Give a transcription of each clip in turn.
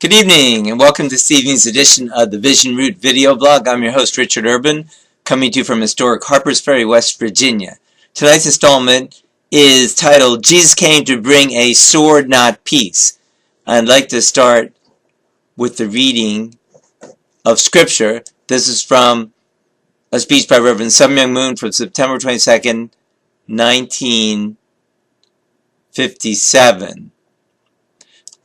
Good evening and welcome to this evening's edition of the Vision Root video blog. I'm your host Richard Urban, coming to you from historic Harpers Ferry, West Virginia. Tonight's installment is titled, Jesus Came to Bring a Sword, Not Peace. I'd like to start with the reading of Scripture. This is from a speech by Reverend Sun Myung Moon from September 22nd, 1957.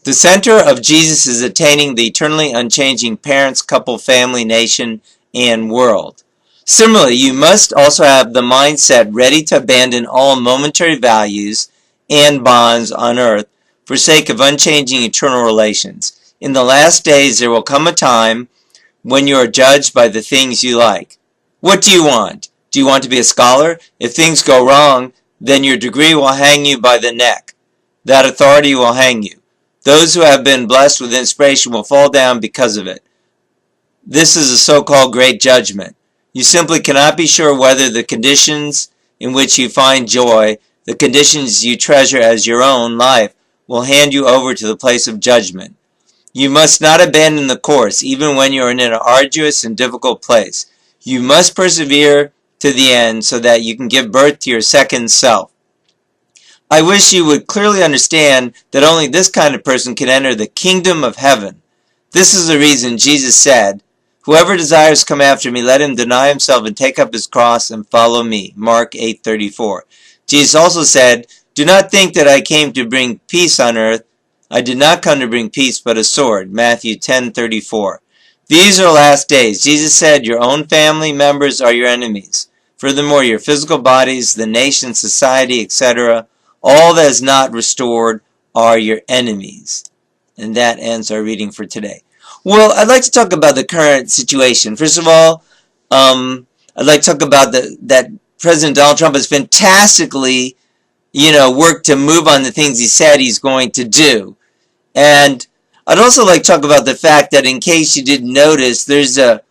The center of Jesus is attaining the eternally unchanging parents, couple, family, nation, and world. Similarly, you must also have the mindset ready to abandon all momentary values and bonds on earth for sake of unchanging eternal relations. In the last days, there will come a time when you are judged by the things you like. What do you want? Do you want to be a scholar? If things go wrong, then your degree will hang you by the neck. That authority will hang you. Those who have been blessed with inspiration will fall down because of it. This is a so-called great judgment. You simply cannot be sure whether the conditions in which you find joy, the conditions you treasure as your own life, will hand you over to the place of judgment. You must not abandon the course, even when you are in an arduous and difficult place. You must persevere to the end so that you can give birth to your second self. I wish you would clearly understand that only this kind of person can enter the kingdom of heaven. This is the reason Jesus said, "Whoever desires to come after me, let him deny himself and take up his cross and follow me." Mark 8:34. Jesus also said, "Do not think that I came to bring peace on earth. I did not come to bring peace but a sword." Matthew 10:34. These are last days. Jesus said, your own family members are your enemies. Furthermore, your physical bodies, the nation, society, etc., all that is not restored are your enemies. And that ends our reading for today. Well, I'd like to talk about the current situation. First of all, I'd like to talk about that President Donald Trump has fantastically, worked to move on the things he said he's going to do. And I'd also like to talk about the fact that, in case you didn't notice, there's a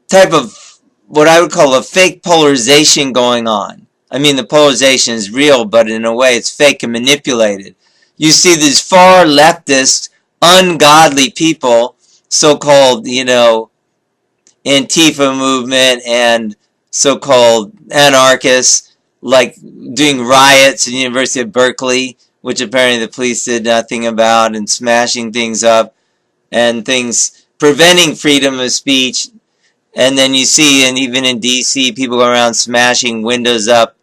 type of what I would call a fake polarization going on. I mean, the polarization is real, but in a way it's fake and manipulated. You see these far leftist, ungodly people, so-called, Antifa movement and so-called anarchists, like doing riots at the University of Berkeley, which apparently the police did nothing about, and smashing things up, and things preventing freedom of speech. And then you see, and even in D.C., people go around smashing windows up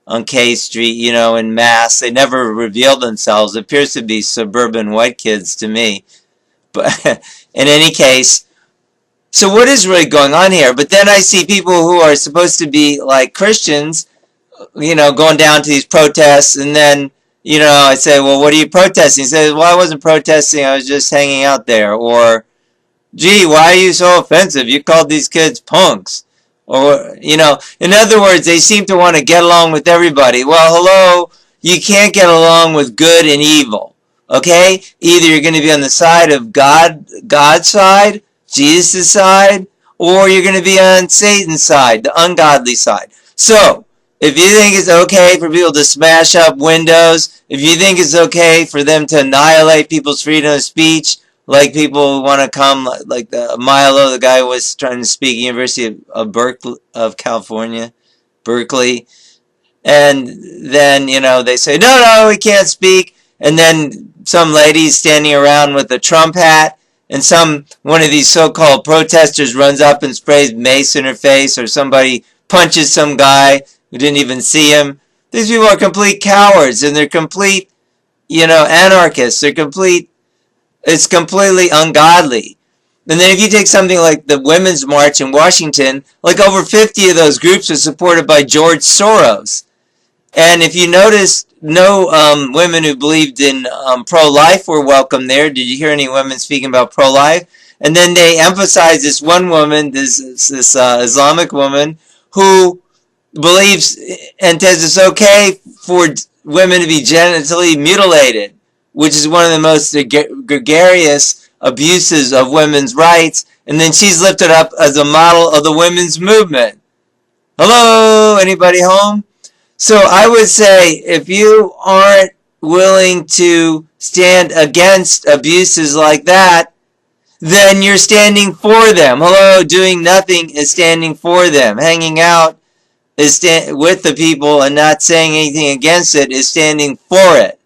on K Street, in mass. They never reveal themselves. It appears to be suburban white kids to me. But in any case, so what is really going on here? But then I see people who are supposed to be like Christians, going down to these protests, and then, I say, well, what are you protesting? He says, well, I wasn't protesting, I was just hanging out there. Or, gee, why are you so offensive? You called these kids punks. Or, in other words, they seem to want to get along with everybody. Well, hello, you can't get along with good and evil. Okay? Either you're going to be on the side of God's side, Jesus' side, or you're going to be on Satan's side, the ungodly side. So, if you think it's okay for people to smash up windows, if you think it's okay for them to annihilate people's freedom of speech, like people who want to come, like Milo, the guy who was trying to speak, University of California, Berkeley, and then, they say, no, we can't speak, and then some lady's standing around with a Trump hat, and one of these so-called protesters runs up and sprays mace in her face, or somebody punches some guy who didn't even see him. These people are complete cowards, and they're complete, anarchists. It's completely ungodly. And then if you take something like the Women's March in Washington, like over 50 of those groups are supported by George Soros. And if you notice, no women who believed in pro-life were welcome there. Did you hear any women speaking about pro-life? And then they emphasize this one woman, this Islamic woman, who believes and says it's okay for women to be genitally mutilated, which is one of the most gregarious abuses of women's rights, and then she's lifted up as a model of the women's movement. Hello? Anybody home? So I would say, if you aren't willing to stand against abuses like that, then you're standing for them. Hello, doing nothing is standing for them. Hanging out is with the people and not saying anything against it is standing for it.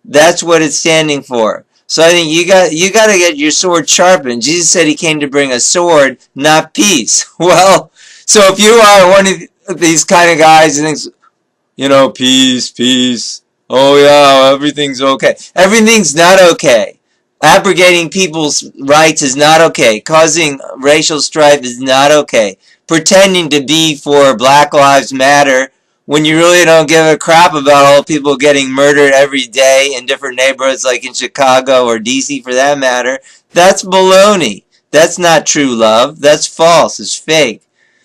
That's what it's standing for. So I think you got to get your sword sharpened. Jesus said he came to bring a sword, not peace. Well, so if you are one of these kind of guys who thinks, peace, peace. Oh yeah, everything's okay. Everything's not okay. Abrogating people's rights is not okay. Causing racial strife is not okay. Pretending to be for Black Lives Matter when you really don't give a crap about all people getting murdered every day in different neighborhoods like in Chicago or DC for that matter, that's baloney. That's not true love. That's false. It's fake.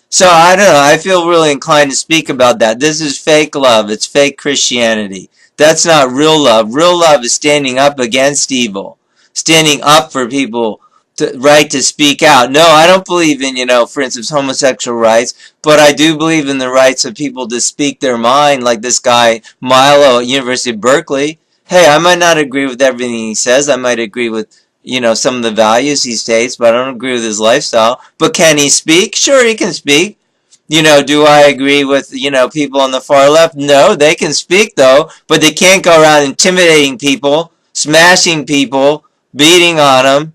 So I don't know. I feel really inclined to speak about that. This is fake love. It's fake Christianity. That's not real love. Real love is standing up against evil. Standing up for people right to speak out. No, I don't believe in, for instance, homosexual rights, but I do believe in the rights of people to speak their mind, like this guy Milo at University of Berkeley. Hey, I might not agree with everything he says. I might agree with, some of the values he states, but I don't agree with his lifestyle. But can he speak? Sure, he can speak. Do I agree with, people on the far left? No, they can speak though, but they can't go around intimidating people, smashing people, beating on them,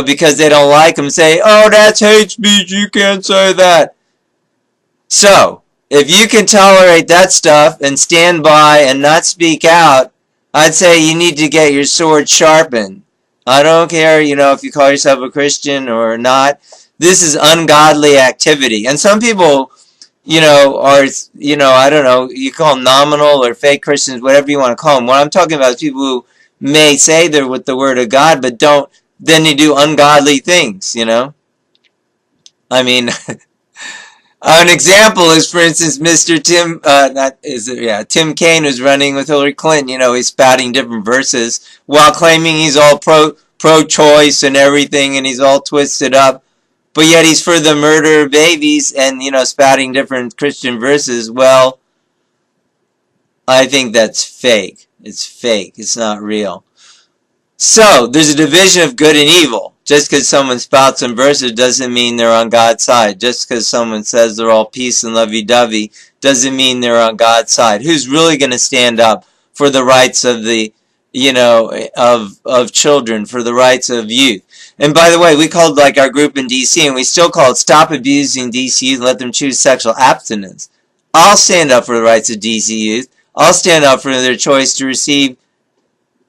because they don't like them, say, oh, that's hate speech, you can't say that. So, if you can tolerate that stuff and stand by and not speak out, I'd say you need to get your sword sharpened. I don't care, if you call yourself a Christian or not. This is ungodly activity. And some people, are, I don't know, you call them nominal or fake Christians, whatever you want to call them. What I'm talking about is people who may say they're with the Word of God, but don't, then they do ungodly things, I mean, an example is, for instance, Mr. Tim Kaine was running with Hillary Clinton. He's spouting different verses while claiming he's all pro-choice and everything, and he's all twisted up. But yet he's for the murder of babies and, spouting different Christian verses. Well, I think that's fake. It's fake. It's not real. So, there's a division of good and evil. Just because someone spouts some verses doesn't mean they're on God's side. Just because someone says they're all peace and lovey-dovey doesn't mean they're on God's side. Who's really going to stand up for the rights of the, of children, for the rights of youth? And by the way, we called like our group in DC, and we still call it Stop Abusing DC Youth and Let Them Choose Sexual Abstinence. I'll stand up for the rights of DC youth. I'll stand up for their choice to receive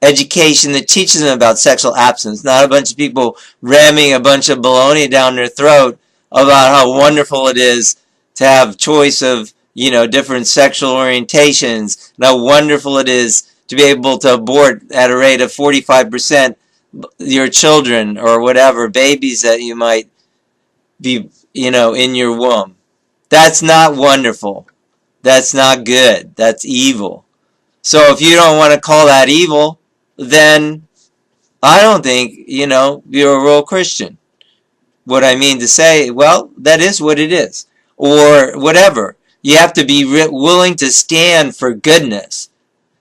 education that teaches them about sexual abstinence, not a bunch of people ramming a bunch of baloney down their throat about how wonderful it is to have choice of, different sexual orientations, and how wonderful it is to be able to abort at a rate of 45% your children or whatever, babies that you might be, in your womb. That's not wonderful. That's not good. That's evil. So if you don't want to call that evil, then I don't think, you're a real Christian. What I mean to say, well, that is what it is. Or whatever. You have to be willing to stand for goodness.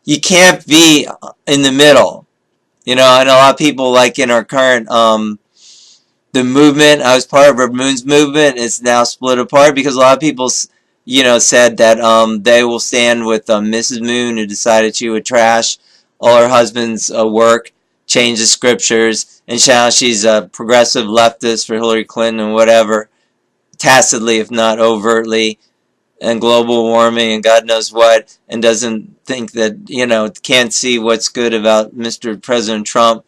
You can't be in the middle. I know a lot of people, like in our current, the movement, I was part of Ramoon's movement, it's now split apart because a lot of people, said that they will stand with Mrs. Moon, who decided she would trash all her husband's work, change the scriptures, and now she's a progressive leftist for Hillary Clinton and whatever, tacitly if not overtly, and global warming and God knows what, and doesn't think that, can't see what's good about Mr. President Trump.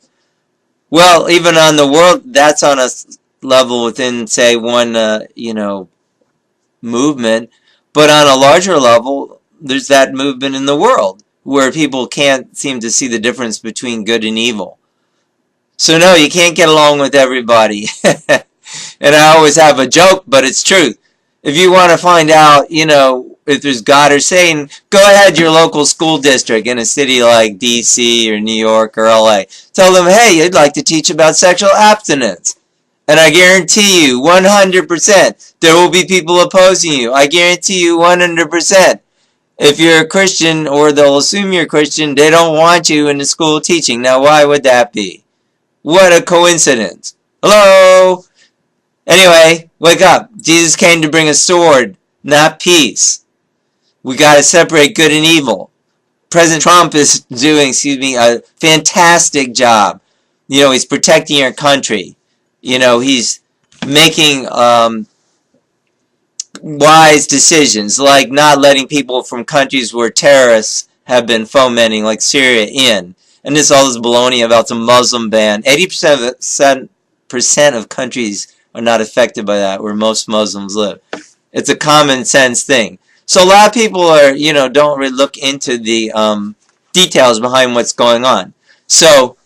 Well, even on the world, that's on a level within, say, one, movement, but on a larger level, there's that movement in the world where people can't seem to see the difference between good and evil. So no, you can't get along with everybody. And I always have a joke, but it's true. If you want to find out, if there's God or Satan, go ahead to your local school district in a city like DC or New York or LA. Tell them, hey, you'd like to teach about sexual abstinence. And I guarantee you, 100%, there will be people opposing you. I guarantee you 100%. if you're a Christian, or they'll assume you're a Christian, they don't want you in the school teaching. Now, why would that be? What a coincidence. Hello? Anyway, wake up. Jesus came to bring a sword, not peace. We got to separate good and evil. President Trump is doing, a fantastic job. He's protecting our country. He's making wise decisions, like not letting people from countries where terrorists have been fomenting, like Syria, in. And all this baloney about the Muslim ban. 80% of countries are not affected by that, where most Muslims live. It's a common sense thing. So a lot of people are, don't really look into the details behind what's going on. So,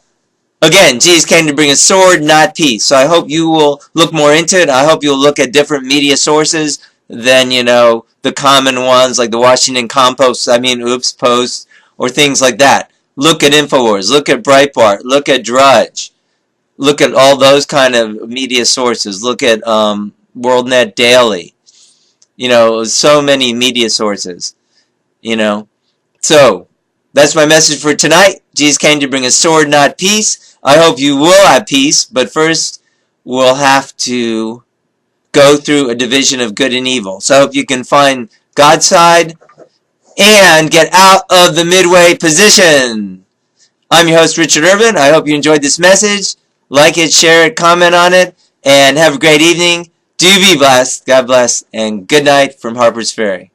again, Jesus came to bring a sword, not peace. So I hope you will look more into it. I hope you'll look at different media sources than, the common ones like the Washington Post, or things like that. Look at InfoWars, look at Breitbart, look at Drudge, look at all those kind of media sources. Look at WorldNet Daily. So many media sources. So, that's my message for tonight. Jesus came to bring a sword, not peace. I hope you will have peace, but first we'll have to go through a division of good and evil. So I hope you can find God's side and get out of the midway position. I'm your host, Richard Irvin. I hope you enjoyed this message. Like it, share it, comment on it, and have a great evening. Do be blessed. God bless, and good night from Harper's Ferry.